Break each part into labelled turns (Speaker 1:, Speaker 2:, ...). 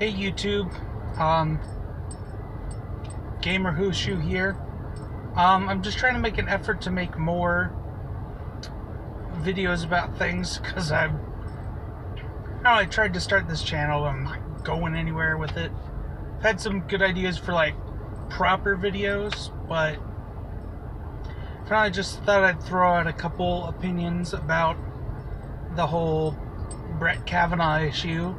Speaker 1: Hey YouTube, Gamer Who's Shoe here. I'm just trying to make an effort to make more videos about things because I tried to start this channel. I'm not going anywhere with it. I've had some good ideas for like proper videos, but I just thought I'd throw out a couple opinions about the whole Brett Kavanaugh issue,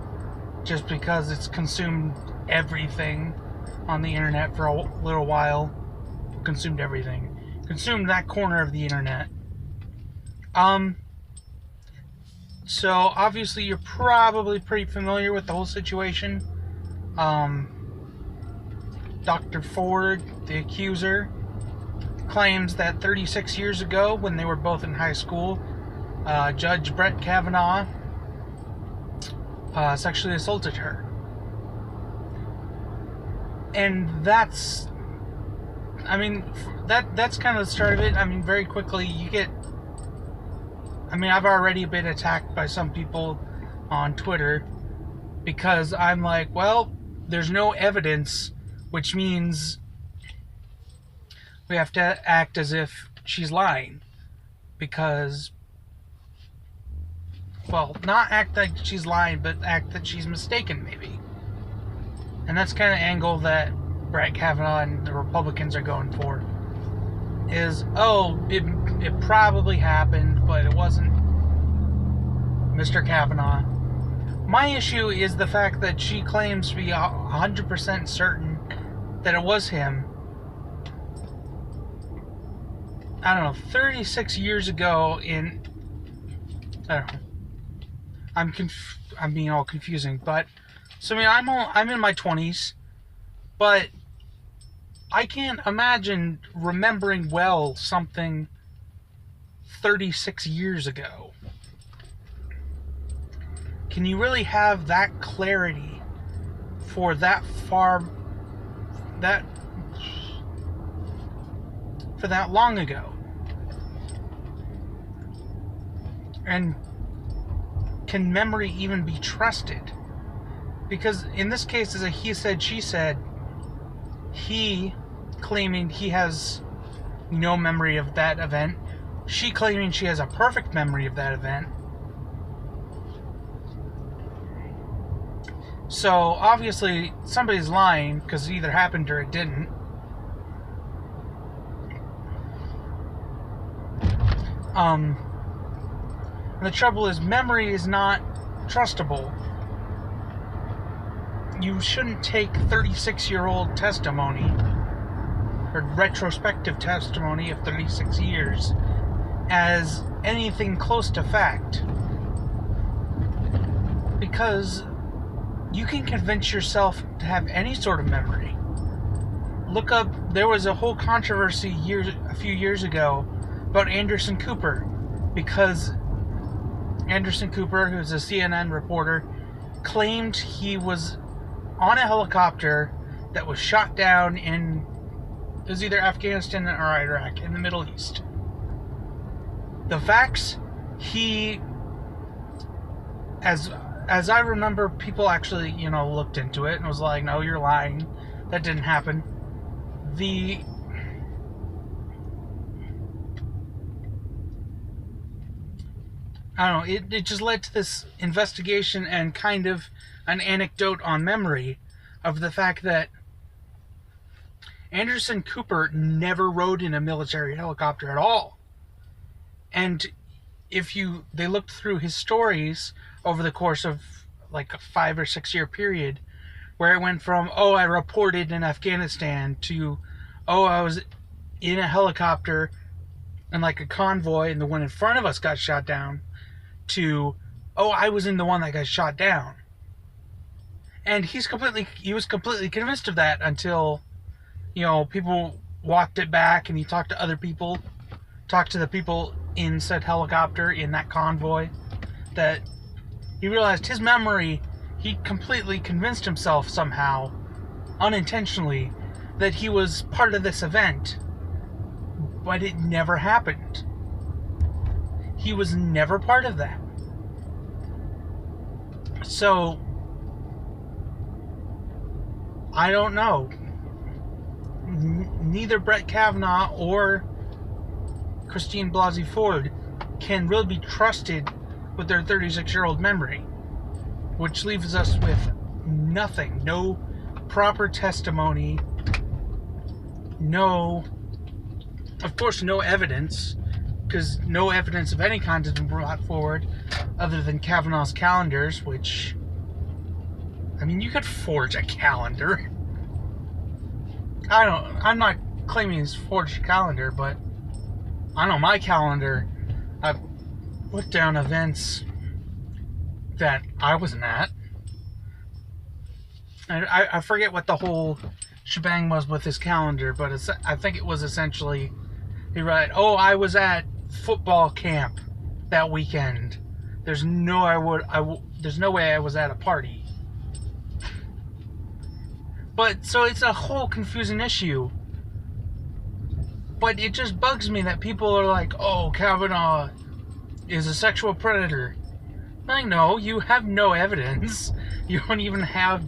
Speaker 1: just because it's consumed everything on the internet for a little while. Consumed everything. Consumed that corner of the internet. So obviously you're probably pretty familiar with the whole situation. Dr. Ford, the accuser, claims that 36 years ago, when they were both in high school, Judge Brett Kavanaugh sexually assaulted her. And that's kind of the start of it. Very quickly you get, I've already been attacked by some people on Twitter because I'm like, well, there's no evidence, which means we have to act as if she's lying. Because, well, not act like she's lying, but act that she's mistaken, maybe. And that's kind of the angle that Brett Kavanaugh and the Republicans are going for. Is, it probably happened, but it wasn't Mr. Kavanaugh. My issue is the fact that she claims to be 100% certain that it was him. 36 years ago I'm being all confusing, but so I'm in my 20s, but I can't imagine remembering well something 36 years ago. Can you really have that clarity for that long ago? And can memory even be trusted? Because in this case, it's a he said, she said. He claiming he has no memory of that event. She claiming she has a perfect memory of that event. So, obviously, somebody's lying, because it either happened or it didn't. And the trouble is, memory is not trustable. You shouldn't take 36-year-old testimony, or retrospective testimony of 36 years, as anything close to fact. Because you can convince yourself to have any sort of memory. Look up, there was a whole controversy a few years ago about Anderson Cooper, because Anderson Cooper, who's a CNN reporter, claimed he was on a helicopter that was shot down in, it was either Afghanistan or Iraq, in the Middle East. The facts, as I remember, people actually, looked into it and was like, no, you're lying. That didn't happen. It just led to this investigation and kind of an anecdote on memory of the fact that Anderson Cooper never rode in a military helicopter at all. And they looked through his stories over the course of like a 5 or 6 year period, where it went from, I reported in Afghanistan, to, I was in a helicopter and like a convoy and the one in front of us got shot down, to, I was in the one that got shot down. And he was completely convinced of that until, people walked it back and he talked to other people, talked to the people in said helicopter in that convoy, that he realized his memory, he completely convinced himself somehow, unintentionally, that he was part of this event. But it never happened. He was never part of that. So, I don't know. Neither Brett Kavanaugh or Christine Blasey Ford can really be trusted with their 36-year-old memory, which leaves us with nothing. No proper testimony. No, of course, no evidence, because no evidence of any kind has been brought forward other than Kavanaugh's calendars, which, I mean, you could forge a calendar. I'm not claiming it's forged a calendar, but I know my calendar, I've put down events that I wasn't at. I forget what the whole shebang was with his calendar, but I think it was essentially, he wrote, oh, I was at football camp that weekend. There's no way I was at a party. But, so it's a whole confusing issue. But it just bugs me that people are like, oh, Kavanaugh is a sexual predator. Like, no, you have no evidence. You don't even have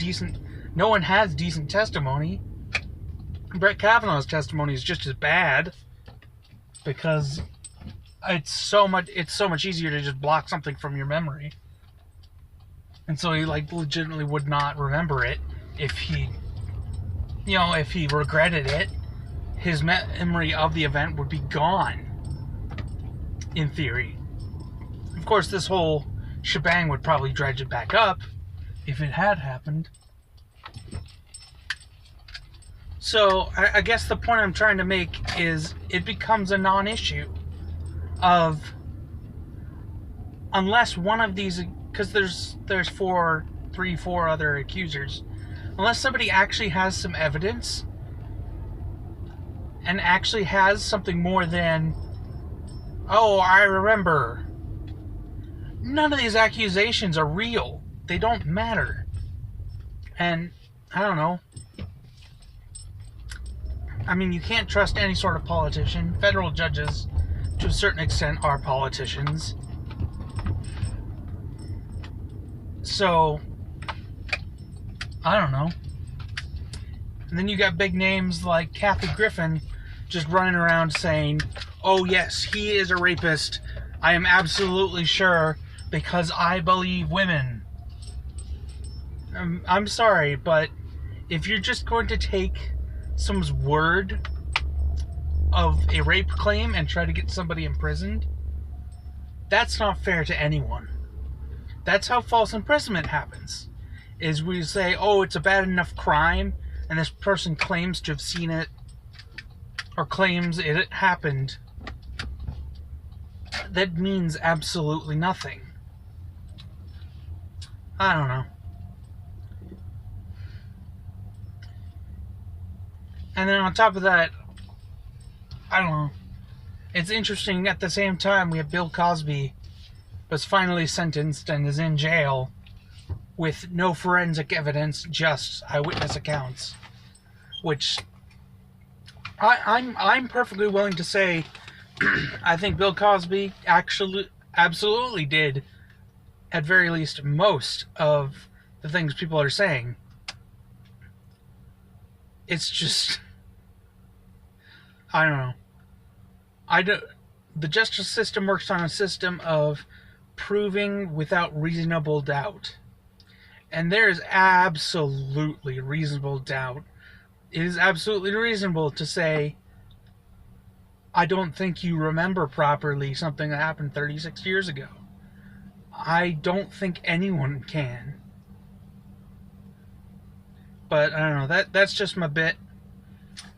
Speaker 1: no one has decent testimony. Brett Kavanaugh's testimony is just as bad, because it's so much easier to just block something from your memory. And so he, like, legitimately would not remember it if he regretted it. His memory of the event would be gone, in theory. Of course, this whole shebang would probably dredge it back up if it had happened. So, I guess the point I'm trying to make is it becomes a non-issue of, unless one of these, because there's 4 other accusers, unless somebody actually has some evidence and actually has something more than, oh, I remember, none of these accusations are real. They don't matter. And, I don't know. I mean, you can't trust any sort of politician. Federal judges, to a certain extent, are politicians. So, I don't know. And then you got big names like Kathy Griffin just running around saying, oh yes, he is a rapist. I am absolutely sure because I believe women. I'm sorry, but if you're just going to take someone's word of a rape claim and try to get somebody imprisoned, that's not fair to anyone. That's how false imprisonment happens. Is we say, oh, it's a bad enough crime, and this person claims to have seen it, or claims it happened. That means absolutely nothing. I don't know. And then on top of that, I don't know. It's interesting, at the same time, we have Bill Cosby was finally sentenced and is in jail with no forensic evidence, just eyewitness accounts. Which I'm perfectly willing to say I think Bill Cosby actually absolutely did, at very least, most of the things people are saying. It's just, I don't know. The justice system works on a system of proving without reasonable doubt. And there is absolutely reasonable doubt. It is absolutely reasonable to say, I don't think you remember properly something that happened 36 years ago. I don't think anyone can. But, I don't know, that's just my bit.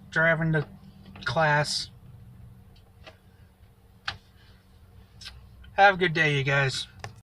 Speaker 1: Driving to class. Have a good day, you guys.